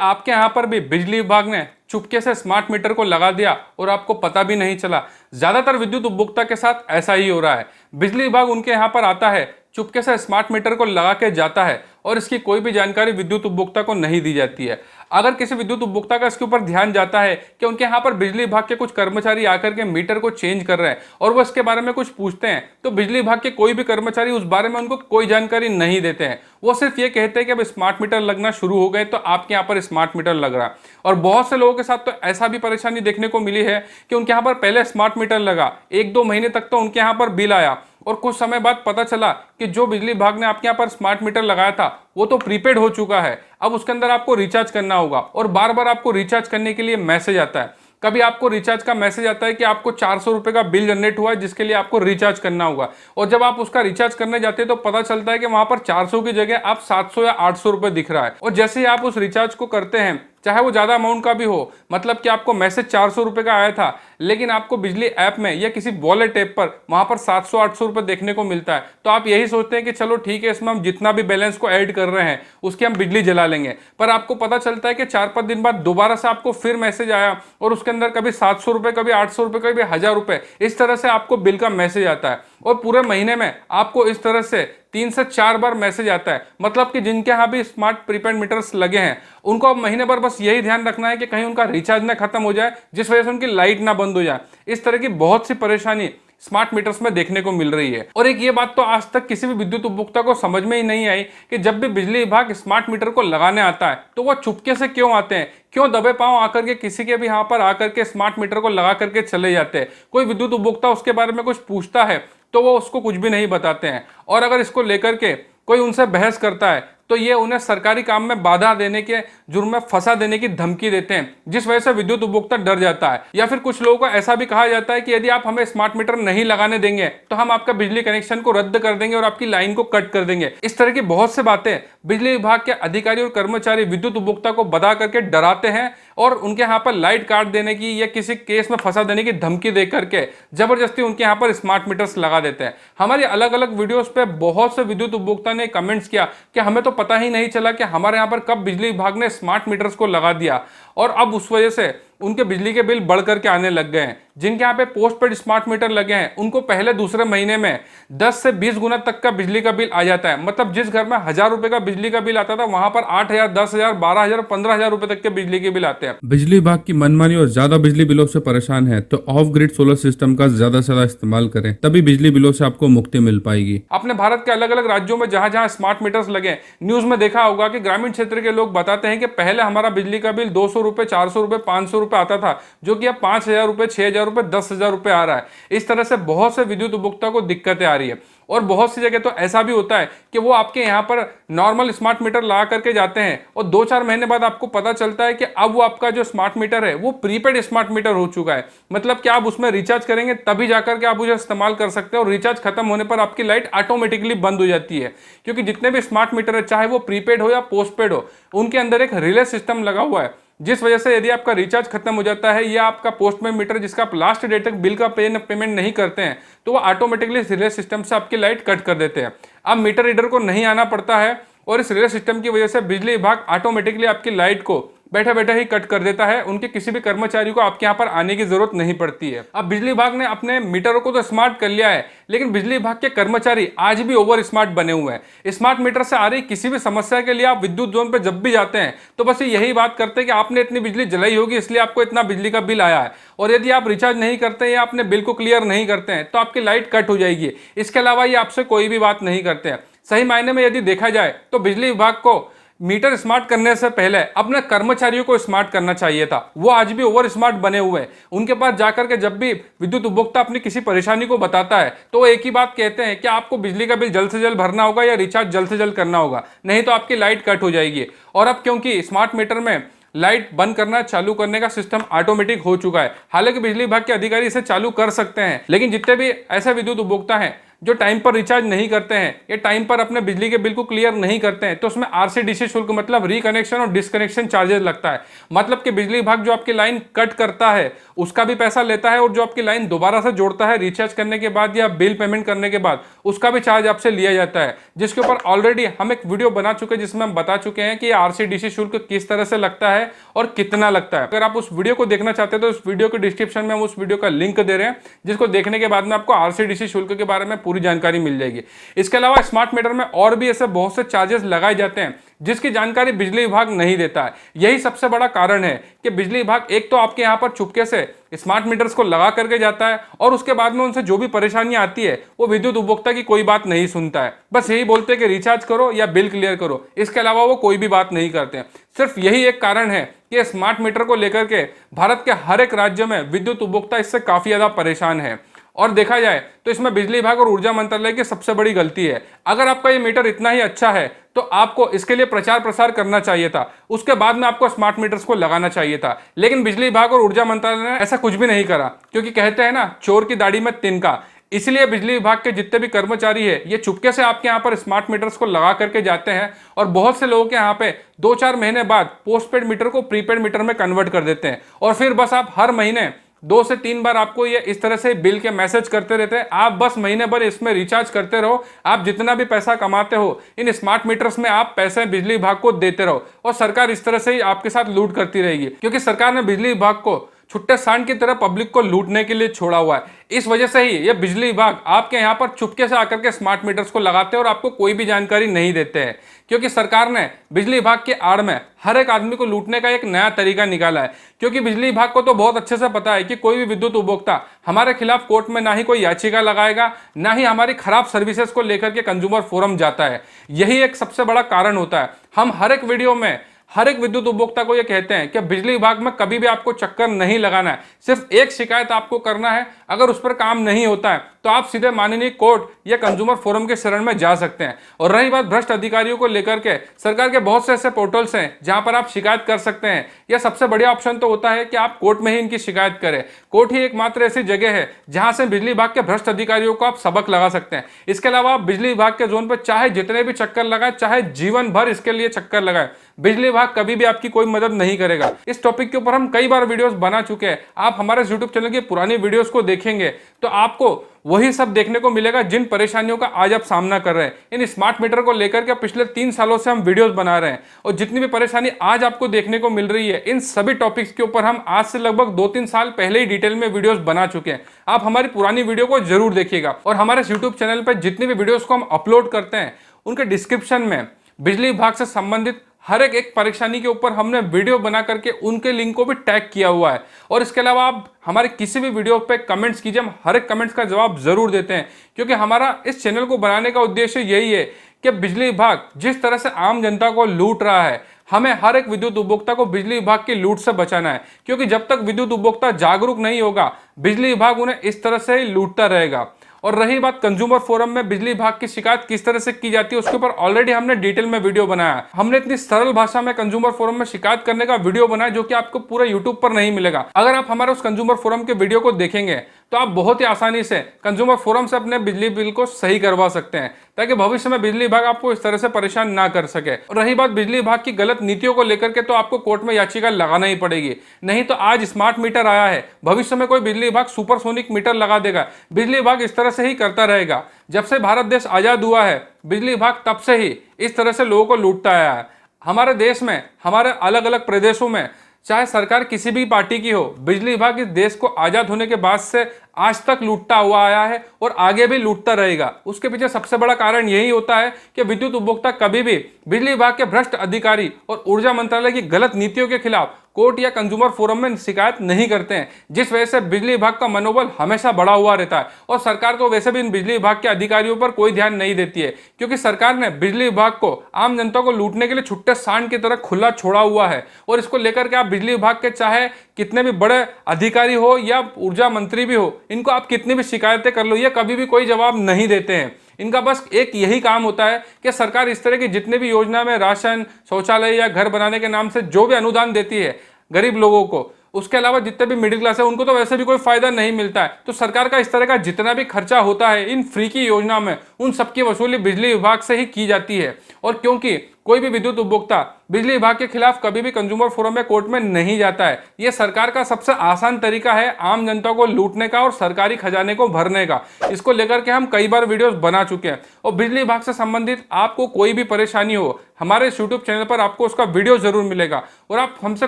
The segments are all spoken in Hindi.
आपके यहाँ पर भी बिजली विभाग ने चुपके से स्मार्ट मीटर को लगा दिया और आपको पता भी नहीं चला? ज्यादातर विद्युत उपभोक्ता के साथ ऐसा ही हो रहा है। बिजली विभाग उनके यहाँ पर आता है, चुपके से स्मार्ट मीटर को लगा के जाता है और इसकी कोई भी जानकारी विद्युत उपभोक्ता को नहीं दी जाती है। अगर किसी विद्युत उपभोक्ता का इसके ऊपर ध्यान जाता है कि उनके यहाँ पर बिजली विभाग के कुछ कर्मचारी आकर के मीटर को चेंज कर रहे हैं और वो इसके बारे में कुछ पूछते हैं, तो बिजली विभाग के कोई भी कर्मचारी उस बारे में उनको कोई जानकारी नहीं देते हैं। वो सिर्फ ये कहते हैं कि अब स्मार्ट मीटर लगना शुरू हो गए तो आपके यहाँ पर स्मार्ट मीटर लग रहा है। और बहुत से लोगों के साथ तो ऐसा भी परेशानी देखने को मिली है कि उनके यहाँ पर पहले स्मार्ट मीटर लगा, 1-2 महीने तक तो उनके यहाँ पर बिल आया और कुछ समय बाद पता चला कि जो बिजली विभाग ने आपके यहाँ पर स्मार्ट मीटर लगाया था वो तो प्रीपेड हो चुका है। अब उसके अंदर आपको रिचार्ज करना होगा और बार बार आपको रिचार्ज करने के लिए मैसेज आता है। कभी आपको रिचार्ज का मैसेज आता है कि आपको 400 रुपए का बिल जनरेट हुआ है जिसके लिए आपको रिचार्ज करना होगा, और जब आप उसका रिचार्ज करने जाते हैं तो पता चलता है कि वहां पर 400 की जगह आप 700 या 800 रुपए दिख रहा है। और जैसे ही आप उस रिचार्ज को करते हैं, चाहे वो ज्यादा अमाउंट का भी हो, मतलब कि आपको मैसेज 400 रुपए का आया था लेकिन आपको बिजली ऐप में या किसी वॉलेट ऐप पर वहां पर 700-800 रुपए देखने को मिलता है, तो आप यही सोचते हैं कि चलो ठीक है, इसमें हम जितना भी बैलेंस को ऐड कर रहे हैं उसकी हम बिजली जला लेंगे। पर आपको पता चलता है कि 4-5 दिन बाद दोबारा से आपको फिर मैसेज आया और उसके अंदर कभी 700 रुपए, कभी 800 रुपए, कभी 1000 रुपए, इस तरह से आपको बिल का मैसेज आता है। और पूरे महीने में आपको इस तरह से 3 से 4 बार मैसेज आता है। मतलब कि जिनके यहाँ भी स्मार्ट प्रीपेड मीटर्स लगे हैं उनको अब महीने भर बस यही ध्यान रखना है कि कहीं उनका रिचार्ज ना खत्म हो जाए, जिस वजह से उनकी लाइट ना बंद हो जाए। इस तरह की बहुत सी परेशानी स्मार्ट मीटर्स में देखने को मिल रही है। और एक ये बात तो आज तक किसी भी विद्युत उपभोक्ता को समझ में ही नहीं आई कि जब भी बिजली विभाग स्मार्ट मीटर को लगाने आता है तो वह चुपके से क्यों आते हैं, क्यों दबे पांव आकर के किसी के भी यहाँ पर आकर के स्मार्ट मीटर को लगा करके चले जाते हैं। कोई विद्युत उपभोक्ता उसके बारे में कुछ पूछता है तो वो उसको कुछ भी नहीं बताते हैं, और अगर इसको लेकर के कोई उनसे बहस करता है तो ये उन्हें सरकारी काम में बाधा देने के जुर्म में फंसा देने की धमकी देते हैं, जिस वजह से विद्युत उपभोक्ता डर जाता है। या फिर कुछ लोगों को ऐसा भी कहा जाता है कि यदि आप हमें स्मार्ट मीटर नहीं लगाने देंगे तो हम आपका बिजली कनेक्शन को रद्द कर देंगे और आपकी लाइन को कट कर देंगे। इस तरह की बहुत से बातें बिजली विभाग के अधिकारी और कर्मचारी विद्युत उपभोक्ता को बता करके डराते हैं और उनके यहाँ पर लाइट काट देने की या किसी केस में फंसा देने की धमकी दे करके जबरदस्ती उनके यहाँ पर स्मार्ट मीटर्स लगा देते हैं। हमारी अलग अलग वीडियोस पे बहुत से विद्युत उपभोक्ता ने कमेंट्स किया कि हमें तो पता ही नहीं चला कि हमारे यहाँ पर कब बिजली विभाग ने स्मार्ट मीटर्स को लगा दिया, और अब उस वजह से उनके बिजली के बिल बढ़ करके आने लग गए हैं। जिनके यहाँ पे पोस्ट पेड स्मार्ट मीटर लगे हैं उनको पहले दूसरे महीने में 10 से 20 गुना तक का बिजली का बिल आ जाता है। मतलब जिस घर में 1000 रुपए का बिजली का बिल आता था वहां पर 8000, 10000, 12000, 15000 रुपए तक के बिजली के बिल आते हैं। बिजली विभाग की मनमानी और ज्यादा बिजली बिलों से परेशान है तो ऑफ ग्रिड सोलर सिस्टम का ज्यादा से ज्यादा इस्तेमाल करें, तभी बिजली बिलों से आपको मुक्ति मिल पाएगी। अपने भारत के अलग अलग राज्यों में जहां जहां स्मार्ट मीटर्स लगे, न्यूज में देखा होगा कि ग्रामीण क्षेत्र के लोग बताते हैं कि पहले हमारा बिजली का बिल 200 रुपए, 400 रुपए, 500 रुपए आता था, जो कि अब 5000 रुपए, 6000 रुपए, 10,000 रुपए आ रहा है। इस तरह से बहुत से विद्युत उपभोक्ता को दिक्कतें आ रही है। और बहुत सी जगह तो ऐसा भी होता है कि वो आपके यहाँ पर नॉर्मल स्मार्ट मीटर लगा करके जाते हैं और 2-4 महीने बाद आपको पता चलता है कि अब वो आपका जो स्मार्ट मीटर है वो प्रीपेड स्मार्ट मीटर हो चुका है। मतलब कि आप उसमें रिचार्ज करेंगे तभी जाकर के आप उसे इस्तेमाल कर सकते हैं, और रिचार्ज खत्म होने पर आपकी लाइट ऑटोमेटिकली बंद हो जाती है। क्योंकि जितने भी स्मार्ट मीटर है, चाहे वो प्रीपेड हो या पोस्टपेड हो, उनके अंदर एक रिले सिस्टम लगा हुआ है, जिस वजह से यदि आपका रिचार्ज खत्म हो जाता है या आपका पोस्टपेड मीटर जिसका आप लास्ट डेट तक बिल का पेमेंट नहीं करते हैं तो वो ऑटोमेटिकली इस रिले सिस्टम से आपकी लाइट कट कर देते हैं। अब मीटर रीडर को नहीं आना पड़ता है और इस रिले सिस्टम की वजह से बिजली विभाग ऑटोमेटिकली आपकी लाइट को बैठे बैठे ही कट कर देता है। उनके किसी भी कर्मचारी को आपके यहाँ पर आने की जरूरत नहीं पड़ती है। अब बिजली विभाग ने अपने मीटरों को तो स्मार्ट कर लिया है, लेकिन बिजली विभाग के कर्मचारी आज भी ओवर स्मार्ट बने हुए हैं। स्मार्ट मीटर से आ रही किसी भी समस्या के लिए आप विद्युत जोन पर जब भी जाते हैं तो बस यही बात करते हैं कि आपने इतनी बिजली जलाई होगी इसलिए आपको इतना बिजली का बिल आया है, और यदि आप रिचार्ज नहीं करते या अपने बिल को क्लियर नहीं करते हैं तो आपकी लाइट कट हो जाएगी। इसके अलावा ये आपसे कोई भी बात नहीं करते हैं। सही मायने में यदि देखा जाए तो बिजली विभाग को मीटर स्मार्ट करने से पहले अपने कर्मचारियों को स्मार्ट करना चाहिए था। वो आज भी ओवर स्मार्ट बने हुए हैं। उनके पास जाकर के जब भी विद्युत उपभोक्ता अपनी किसी परेशानी को बताता है तो वो एक ही बात कहते हैं कि आपको बिजली का बिल जल्द से जल्द भरना होगा या रिचार्ज जल्द से जल्द करना होगा, नहीं तो आपकी लाइट कट हो जाएगी। और अब क्योंकि स्मार्ट मीटर में लाइट बंद करना चालू करने का सिस्टम ऑटोमेटिक हो चुका है, हालांकि बिजली विभाग के अधिकारी इसे चालू कर सकते हैं, लेकिन जितने भी ऐसे विद्युत उपभोक्ता हैं जो टाइम पर रिचार्ज नहीं करते हैं या टाइम पर अपने बिजली के बिल को क्लियर नहीं करते हैं तो उसमें आरसीडीसी शुल्क मतलब रिकनेक्शन और डिसकनेक्शन चार्जेस लगता है। मतलब कि बिजली विभाग जो आपकी लाइन कट करता है उसका भी पैसा लेता है और जो आपकी लाइन दोबारा से जोड़ता है रिचार्ज करने के बाद या बिल पेमेंट करने के बाद उसका भी चार्ज आपसे लिया जाता है, जिसके ऊपर ऑलरेडी हम एक वीडियो बना चुके हैं जिसमें हम बता चुके हैं कि आरसीडीसी शुल्क किस तरह से लगता है और कितना लगता है। अगर आप उस वीडियो को देखना चाहते हैं तो उस वीडियो के डिस्क्रिप्शन में हम उस वीडियो का लिंक दे रहे हैं, जिसको देखने के बाद में आपको आरसीडीसी शुल्क के बारे में पूरी जानकारी मिल जाएगी। इसके अलावा स्मार्ट मीटर में और भी ऐसे बहुत से चार्जेस लगाए जाते हैं जिसकी जानकारी बिजली विभाग नहीं देता है। यही सबसे बड़ा कारण है कि बिजली विभाग एक तो आपके यहाँ पर चुपके से स्मार्ट मीटर्स को लगा करके जाता है और उसके बाद में उनसे जो भी परेशानियां आती है वो विद्युत उपभोक्ता की कोई बात नहीं सुनता है। बस यही बोलते हैं कि रिचार्ज करो या बिल क्लियर करो, इसके अलावा वो कोई भी बात नहीं करते हैं। सिर्फ यही एक कारण है कि स्मार्ट मीटर को लेकर के भारत के हर एक राज्य में विद्युत उपभोक्ता इससे काफी ज्यादा परेशान है। और देखा जाए तो इसमें बिजली विभाग और ऊर्जा मंत्रालय की सबसे बड़ी गलती है। अगर आपका ये मीटर इतना ही अच्छा है तो आपको इसके लिए प्रचार प्रसार करना चाहिए था, उसके बाद में आपको स्मार्ट मीटर्स को लगाना चाहिए था। लेकिन बिजली विभाग और ऊर्जा मंत्रालय ने ऐसा कुछ भी नहीं करा, क्योंकि कहते हैं ना, चोर की दाढ़ी में तिनका। इसलिए बिजली विभाग के जितने भी कर्मचारी है ये चुपके से आपके यहाँ पर स्मार्ट मीटर्स को लगा करके जाते हैं और बहुत से लोगों के यहाँ पे 2-4 महीने बाद पोस्टपेड मीटर को प्रीपेड मीटर में कन्वर्ट कर देते हैं और फिर बस आप हर महीने 2 से 3 बार आपको ये इस तरह से बिल के मैसेज करते रहते हैं। आप बस महीने भर इसमें रिचार्ज करते रहो, आप जितना भी पैसा कमाते हो इन स्मार्ट मीटर्स में आप पैसे बिजली विभाग को देते रहो और सरकार इस तरह से ही आपके साथ लूट करती रहेगी, क्योंकि सरकार ने बिजली विभाग को छुट्टे सांड की तरह पब्लिक को लूटने के लिए छोड़ा हुआ है। इस वजह से ही ये बिजली विभाग आपके यहाँ पर चुपके से आकर के स्मार्ट मीटर्स को लगाते हैं और आपको कोई भी जानकारी नहीं देते हैं, क्योंकि सरकार ने बिजली विभाग के आड़ में हर एक आदमी को लूटने का एक नया तरीका निकाला है। क्योंकि बिजली विभाग को तो बहुत अच्छे से पता है कि कोई भी विद्युत उपभोक्ता हमारे खिलाफ कोर्ट में ना ही कोई याचिका लगाएगा, ना ही हमारी खराब सर्विसेज को लेकर के कंज्यूमर फोरम जाता है। यही एक सबसे बड़ा कारण होता है। हम हर एक वीडियो में हर एक विद्युत उपभोक्ता को यह कहते हैं कि बिजली विभाग में कभी भी आपको चक्कर नहीं लगाना है, सिर्फ एक शिकायत आपको करना है। अगर उस पर काम नहीं होता है तो आप सीधे माननीय कोर्ट या कंज्यूमर फोरम के शरण में जा सकते हैं। और रही बात भ्रष्ट अधिकारियों को लेकर के, सरकार के बहुत से ऐसे पोर्टल्स हैं जहां पर आप शिकायत कर सकते हैं। यह सबसे बढ़िया ऑप्शन तो होता है कि आप कोर्ट में ही इनकी शिकायत करें। कोर्ट ही एकमात्र ऐसी जगह है जहां से बिजली विभाग के भ्रष्ट अधिकारियों को आप सबक लगा सकते हैं। इसके अलावा आप बिजली विभाग के जोन पर चाहे जितने भी चक्कर लगाए, चाहे जीवन भर इसके लिए चक्कर लगाए, बिजली विभाग कभी भी आपकी कोई मदद नहीं करेगा। इस टॉपिक के ऊपर हम कई बार वीडियोस बना चुके हैं। आप हमारे YouTube चैनल की पुरानी वीडियोस को देखेंगे तो आपको वही सब देखने को मिलेगा जिन परेशानियों का आज आप सामना कर रहे हैं। इन स्मार्ट मीटर को लेकर के पिछले 3 सालों से हम वीडियोस बना रहे हैं और जितनी भी परेशानी आज आपको देखने को मिल रही है, इन सभी टॉपिक्स के ऊपर हम आज से लगभग 2-3 साल पहले ही डिटेल में वीडियोस बना चुके हैं। आप हमारी पुरानी वीडियो को जरूर देखिएगा। और हमारे YouTube चैनल पर जितनी भी वीडियोस को हम अपलोड करते हैं उनके डिस्क्रिप्शन में बिजली विभाग से संबंधित हर एक परेशानी के ऊपर हमने वीडियो बना करके उनके लिंक को भी टैग किया हुआ है। और इसके अलावा आप हमारे किसी भी वीडियो पे कमेंट्स कीजिए, हम हर एक कमेंट्स का जवाब जरूर देते हैं, क्योंकि हमारा इस चैनल को बनाने का उद्देश्य यही है कि बिजली विभाग जिस तरह से आम जनता को लूट रहा है, हमें हर एक विद्युत उपभोक्ता को बिजली विभाग की लूट से बचाना है। क्योंकि जब तक विद्युत उपभोक्ता जागरूक नहीं होगा, बिजली विभाग उन्हें इस तरह से ही लूटता रहेगा। और रही बात कंज्यूमर फोरम में बिजली विभाग की शिकायत किस तरह से की जाती है, उसके ऊपर ऑलरेडी हमने डिटेल में वीडियो बनाया है। हमने इतनी सरल भाषा में कंज्यूमर फोरम में शिकायत करने का वीडियो बनाया जो कि आपको पूरे YouTube पर नहीं मिलेगा। अगर आप हमारे उस कंज्यूमर फोरम के वीडियो को देखेंगे तो आप बहुत ही आसानी से कंज्यूमर फोरम से अपने बिजली बिल को सही करवा सकते हैं, ताकि भविष्य में बिजली विभाग आपको इस तरह से परेशान ना कर सके। और रही बात बिजली विभाग की गलत नीतियों को लेकर के, तो आपको कोर्ट में याचिका लगाना ही पड़ेगी। नहीं तो आज स्मार्ट मीटर आया है, भविष्य में कोई बिजली विभाग सुपरसोनिक मीटर लगा देगा। बिजली विभाग इस तरह से ही करता रहेगा। जब से भारत देश आजाद हुआ है, बिजली विभाग तब से ही इस तरह से लोगों को लूटता आया है। हमारे देश में, हमारे अलग अलग प्रदेशों में, चाहे सरकार किसी भी पार्टी की हो, बिजली विभाग इस देश को आजाद होने के बाद से आज तक लूटता हुआ आया है और आगे भी लूटता रहेगा। उसके पीछे सबसे बड़ा कारण यही होता है कि विद्युत उपभोक्ता कभी भी बिजली विभाग के भ्रष्ट अधिकारी और ऊर्जा मंत्रालय की गलत नीतियों के खिलाफ कोर्ट या कंज्यूमर फोरम में शिकायत नहीं करते हैं, जिस वजह से बिजली विभाग का मनोबल हमेशा बढ़ा हुआ रहता है। और सरकार तो वैसे भी इन बिजली विभाग के अधिकारियों पर कोई ध्यान नहीं देती है, क्योंकि सरकार ने बिजली विभाग को आम जनता को लूटने के लिए छुट्टे सांड की तरह खुला छोड़ा हुआ है। और इसको लेकर के आप बिजली विभाग के चाहे कितने भी बड़े अधिकारी हो या ऊर्जा मंत्री भी हो, इनको आप कितनी भी शिकायतें कर लो, ये कभी भी कोई जवाब नहीं देते हैं। इनका बस एक यही काम होता है कि सरकार इस तरह की जितने भी योजना में राशन, शौचालय या घर बनाने के नाम से जो भी अनुदान देती है गरीब लोगों को, उसके अलावा जितने भी मिडिल क्लास है उनको तो वैसे भी कोई फायदा नहीं मिलता है। तो सरकार का इस तरह का जितना भी खर्चा होता है इन फ्री की योजना में, उन सबकी वसूली बिजली विभाग से ही की जाती है। और क्योंकि कोई भी विद्युत उपभोक्ता बिजली विभाग के खिलाफ कभी भी कंज्यूमर फोरम में कोर्ट में नहीं जाता है, यह सरकार का सबसे आसान तरीका है आम जनता को लूटने का और सरकारी खजाने को भरने का। इसको लेकर के हम कई बार वीडियोस बना चुके हैं और बिजली विभाग से संबंधित आपको कोई भी परेशानी हो, हमारे यूट्यूब चैनल पर आपको उसका वीडियो जरूर मिलेगा। और आप हमसे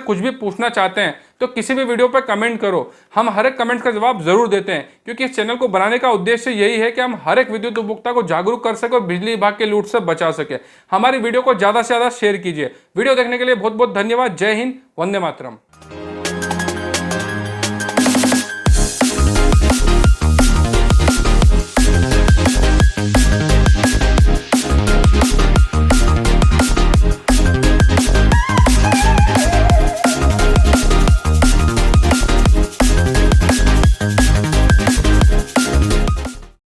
कुछ भी पूछना चाहते हैं तो किसी भी वीडियो पर कमेंट करो, हम हर एक कमेंट का जवाब जरूर देते हैं, क्योंकि इस चैनल को बनाने का उद्देश्य यही है कि हम हर एक विद्युत उपभोक्ता को जागरूक कर सके और बिजली विभाग के लूट से बचा सके। हमारी वीडियो को ज्यादा से ज्यादा शेयर कीजिए। वीडियो देखने के लिए बहुत बहुत धन्यवाद। जय हिंद, वंदे मातरम।